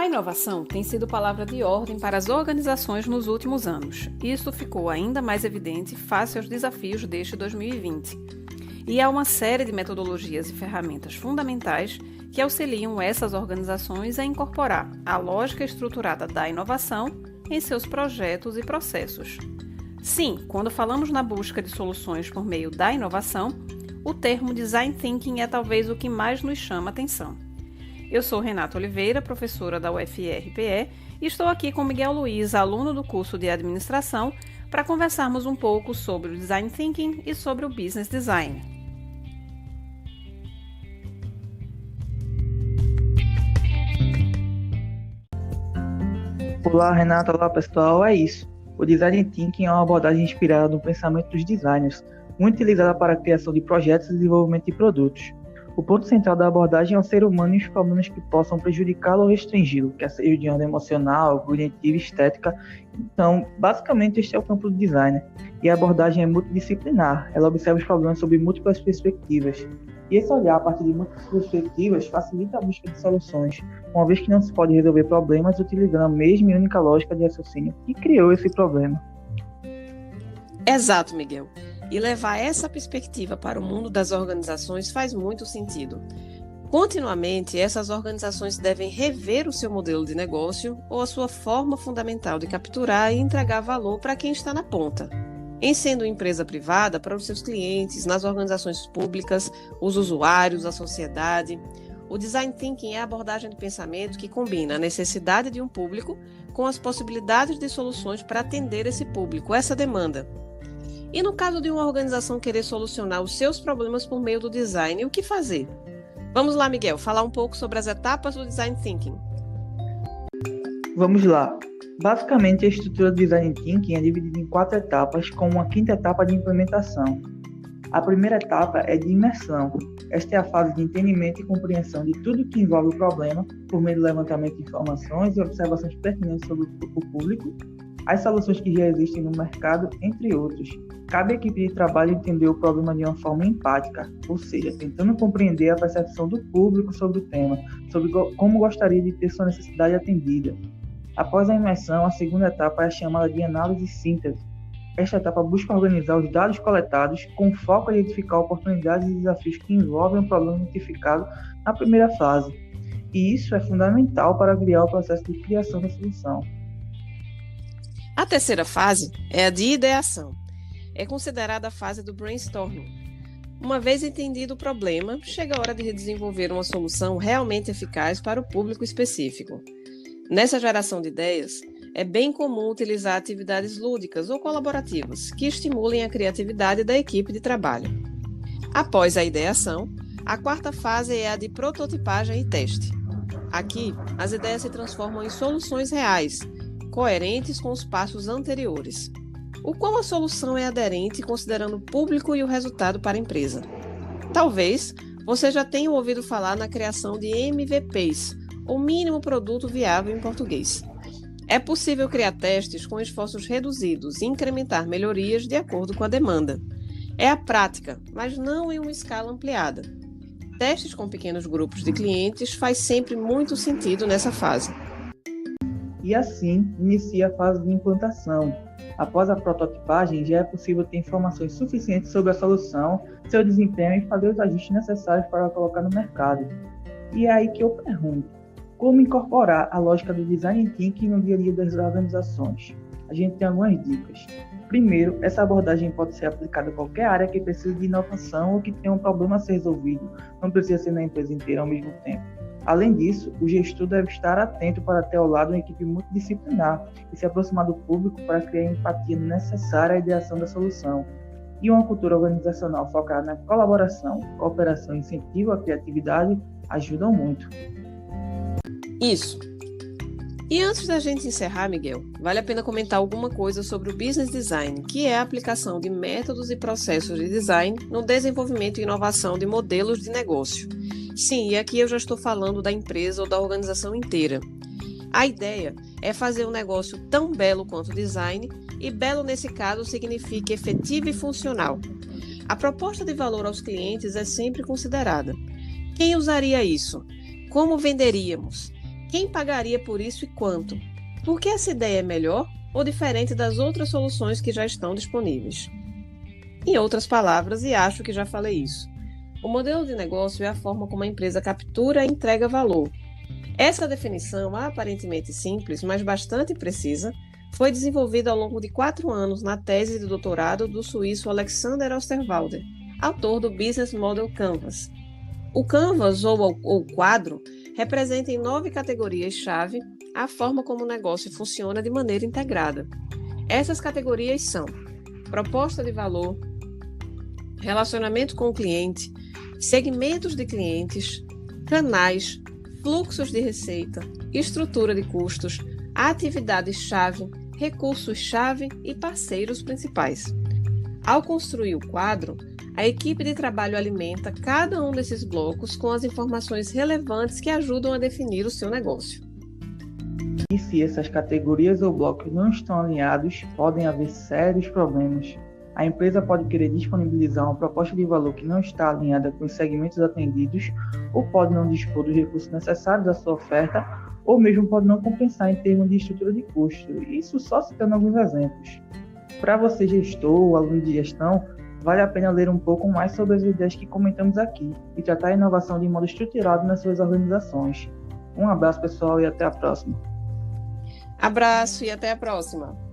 A inovação tem sido palavra de ordem para as organizações nos últimos anos. Isso ficou ainda mais evidente face aos desafios deste 2020. E há uma série de metodologias e ferramentas fundamentais que auxiliam essas organizações a incorporar a lógica estruturada da inovação em seus projetos e processos. Sim, quando falamos na busca de soluções por meio da inovação, o termo Design Thinking é talvez o que mais nos chama a atenção. Eu sou Renata Oliveira, professora da UFRPE, e estou aqui com Miguel Luiz, aluno do curso de Administração, para conversarmos um pouco sobre o Design Thinking e sobre o Business Design. Olá, Renata. Olá, pessoal. É isso. O Design Thinking é uma abordagem inspirada no pensamento dos designers, muito utilizada para a criação de projetos e desenvolvimento de produtos. O ponto central da abordagem é o ser humano e os problemas que possam prejudicá-lo ou restringi-lo, quer seja de ordem emocional, cognitiva e estética. Então, basicamente, este é o campo do design. E a abordagem é multidisciplinar. Ela observa os problemas sob múltiplas perspectivas. E esse olhar a partir de múltiplas perspectivas facilita a busca de soluções, uma vez que não se pode resolver problemas utilizando a mesma e única lógica de raciocínio que criou esse problema. Exato, Miguel. E levar essa perspectiva para o mundo das organizações faz muito sentido. Continuamente, essas organizações devem rever o seu modelo de negócio ou a sua forma fundamental de capturar e entregar valor para quem está na ponta. Em sendo empresa privada, para os seus clientes, nas organizações públicas, os usuários, a sociedade. O Design Thinking é a abordagem de pensamento que combina a necessidade de um público com as possibilidades de soluções para atender esse público, essa demanda. E no caso de uma organização querer solucionar os seus problemas por meio do design, o que fazer? Vamos lá, Miguel, falar um pouco sobre as etapas do Design Thinking. Vamos lá. Basicamente, a estrutura do Design Thinking é dividida em 4 etapas, com uma 5ª etapa de implementação. A primeira etapa é de imersão. Esta é a fase de entendimento e compreensão de tudo que envolve o problema, por meio do levantamento de informações e observações pertinentes sobre o público, as soluções que já existem no mercado, entre outros. Cabe à equipe de trabalho entender o problema de uma forma empática, ou seja, tentando compreender a percepção do público sobre o tema, sobre como gostaria de ter sua necessidade atendida. Após a imersão, a segunda etapa é a chamada de análise e síntese. Esta etapa busca organizar os dados coletados com foco em identificar oportunidades e desafios que envolvem o problema identificado na primeira fase. E isso é fundamental para criar o processo de criação da solução. A terceira fase é a de ideação. É considerada a fase do brainstorming. Uma vez entendido o problema, chega a hora de desenvolver uma solução realmente eficaz para o público específico. Nessa geração de ideias, é bem comum utilizar atividades lúdicas ou colaborativas que estimulem a criatividade da equipe de trabalho. Após a ideação, a 4ª fase é a de prototipagem e teste. Aqui, as ideias se transformam em soluções reais, coerentes com os passos anteriores. O quão a solução é aderente considerando o público e o resultado para a empresa. Talvez você já tenha ouvido falar na criação de MVPs, ou mínimo produto viável em português. É possível criar testes com esforços reduzidos e incrementar melhorias de acordo com a demanda. É a prática, mas não em uma escala ampliada. Testes com pequenos grupos de clientes faz sempre muito sentido nessa fase. E assim, inicia a fase de implantação. Após a prototipagem, já é possível ter informações suficientes sobre a solução, seu desempenho e fazer os ajustes necessários para colocar no mercado. E é aí que eu pergunto, como incorporar a lógica do Design Thinking no dia a dia das organizações? A gente tem algumas dicas. Primeiro, essa abordagem pode ser aplicada a qualquer área que precise de inovação ou que tenha um problema a ser resolvido, não precisa ser na empresa inteira ao mesmo tempo. Além disso, o gestor deve estar atento para ter ao lado uma equipe multidisciplinar e se aproximar do público para criar a empatia necessária à ideação da solução. E uma cultura organizacional focada na colaboração, cooperação e incentivo à criatividade ajudam muito. Isso. E antes da gente encerrar, Miguel, vale a pena comentar alguma coisa sobre o Business Design, que é a aplicação de métodos e processos de design no desenvolvimento e inovação de modelos de negócio. Sim, e aqui eu já estou falando da empresa ou da organização inteira. A ideia é fazer um negócio tão belo quanto o design, e belo nesse caso significa efetivo e funcional. A proposta de valor aos clientes é sempre considerada. Quem usaria isso? Como venderíamos? Quem pagaria por isso e quanto? Por que essa ideia é melhor ou diferente das outras soluções que já estão disponíveis? Em outras palavras, e acho que já falei isso, o modelo de negócio é a forma como a empresa captura e entrega valor. Essa definição, aparentemente simples, mas bastante precisa, foi desenvolvida ao longo de 4 anos na tese de doutorado do suíço Alexander Osterwalder, autor do Business Model Canvas. O Canvas, ou quadro, representa em 9 categorias-chave a forma como o negócio funciona de maneira integrada. Essas categorias são proposta de valor, relacionamento com o cliente, segmentos de clientes, canais, fluxos de receita, estrutura de custos, atividades-chave, recursos-chave e parceiros principais. Ao construir o quadro, a equipe de trabalho alimenta cada um desses blocos com as informações relevantes que ajudam a definir o seu negócio. E se essas categorias ou blocos não estão alinhados, podem haver sérios problemas. A empresa pode querer disponibilizar uma proposta de valor que não está alinhada com os segmentos atendidos, ou pode não dispor dos recursos necessários à sua oferta, ou mesmo pode não compensar em termos de estrutura de custo. Isso só citando alguns exemplos. Para você, gestor ou aluno de gestão, vale a pena ler um pouco mais sobre as ideias que comentamos aqui e tratar a inovação de modo estruturado nas suas organizações. Um abraço, pessoal, e até a próxima. Abraço e até a próxima!